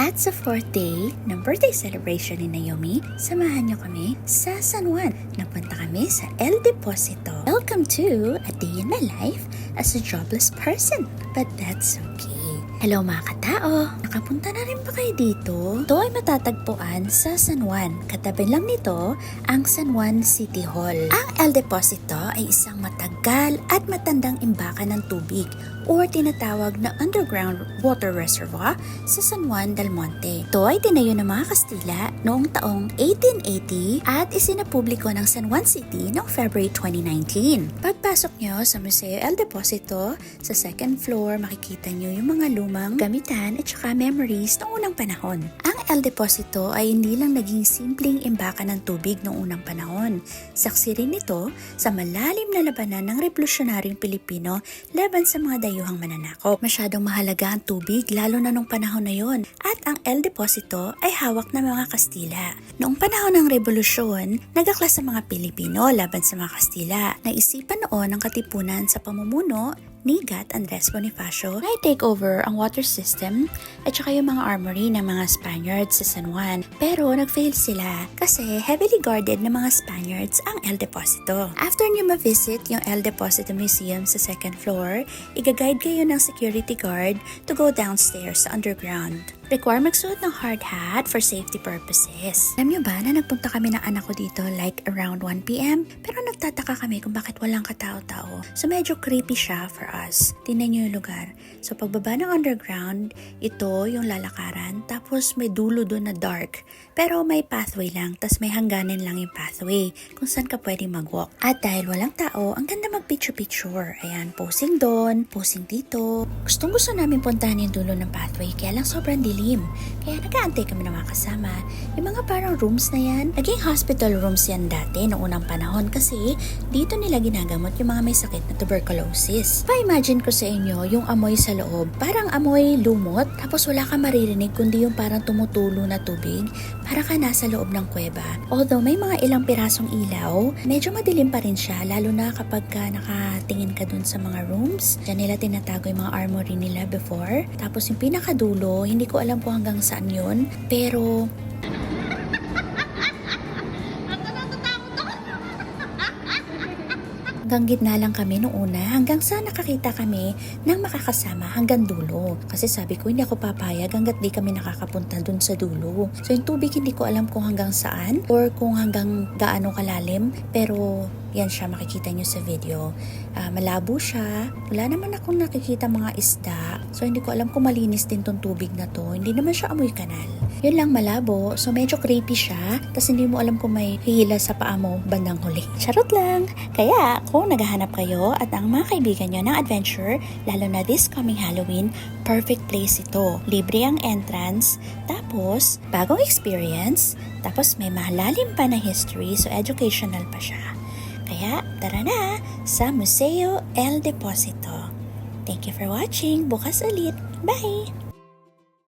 At sa 4th day ng birthday celebration ni Naomi, samahan niyo kami sa San Juan. Nagpunta kami sa El Deposito. Welcome to a day in my life as a jobless person. But that's okay. Hello mga katao! Nakapunta na rin ba kayo dito? Ito ay matatagpuan sa San Juan. Katabi lang nito ang San Juan City Hall. Ang El Deposito ay isang matagal at matandang imbakan ng tubig or tinatawag na underground water reservoir sa San Juan del Monte. Ito ay tinayo ng mga Kastila noong taong 1880 at isinapubliko ng San Juan City noong February 2019. Pagpasok nyo sa Museo El Deposito, sa second floor makikita nyo yung mga lumang gamitan at saka memories noong unang panahon. Ang El Deposito ay hindi lang naging simpleng imbakan ng tubig noong unang panahon. Saksi rin ito sa malalim na labanan ng revolusyonaryong Pilipino laban sa mga dayuhang mananakop. Masyadong mahalaga ang tubig lalo na nung panahon na yon at ang El Deposito ay hawak ng mga Kastila. Noong panahon ng revolusyon, nagaklas ang mga Pilipino laban sa mga Kastila. Naisipan noon ang katipunan sa pamumuno ni Gat Andres Bonifacio na i-take over ang water system at saka yung mga armory ng mga Spaniards sa San Juan. Pero nag-fail sila kasi heavily guarded ng mga Spaniards ang El Deposito. After nyo ma-visit yung El Deposito Museum sa second floor, i-guide kayo ng security guard to go downstairs sa underground. Require magsuot ng hard hat for safety purposes. Alam nyo ba na nagpunta kami ng anak ko dito like around 1 p.m. Pero nagtataka kami kung bakit walang katao-tao. So medyo creepy siya for us. Tingnan nyo yung lugar. So pagbaba ng underground, ito yung lalakaran. Tapos may dulo doon na dark. Pero may pathway lang. Tapos may hangganan lang yung pathway kung saan ka pwede mag-walk. At dahil walang tao, ang ganda mag-picture-picture. Ayan, posing doon, posing dito. Gustong-gusto namin puntahan yung dulo ng pathway. Kaya lang sobrang dilim. Kaya nag-aantay kami ng mga kasama. Yung mga parang rooms na yan, naging hospital rooms yan dati noong unang panahon kasi dito nila ginagamot yung mga may sakit na tuberculosis. Pa-imagine ko sa inyo yung amoy sa loob. Parang amoy lumot tapos wala ka maririnig kundi yung parang tumutulo na tubig. Para ka nasa loob ng kuweba. Although may mga ilang pirasong ilaw, medyo madilim pa rin siya lalo na kapag ka nakatingin ka dun sa mga rooms. Diyan nila tinatago yung mga armory nila before. Tapos yung pinakadulo, hindi ko alam kung hanggang saan yun. Pero hanggang gitna lang kami noong una hanggang sa nakakita kami ng makakasama hanggang dulo. Kasi sabi ko hindi ako papayag hanggat di kami nakakapunta dun sa dulo. So yung tubig hindi ko alam kung hanggang saan or kung hanggang gaano kalalim. Pero yan siya makikita nyo sa video. Malabo siya. Wala naman akong nakikita mga isda. So hindi ko alam kung malinis din tong tubig na to. Hindi naman siya amoy kanal. Yun lang malabo. So medyo creepy siya. Kasi hindi mo alam kung may hila sa paa mo bandang huli. Charot lang. Kaya kung naghahanap kayo at ang mga kaibigan nyo ng adventure, lalo na this coming Halloween, perfect place ito. Libre ang entrance. Tapos bagong experience. Tapos may malalim pa na history. So educational pa siya. Kaya tara na sa Museo El Deposito. Thank you for watching. Bukas ulit. Bye!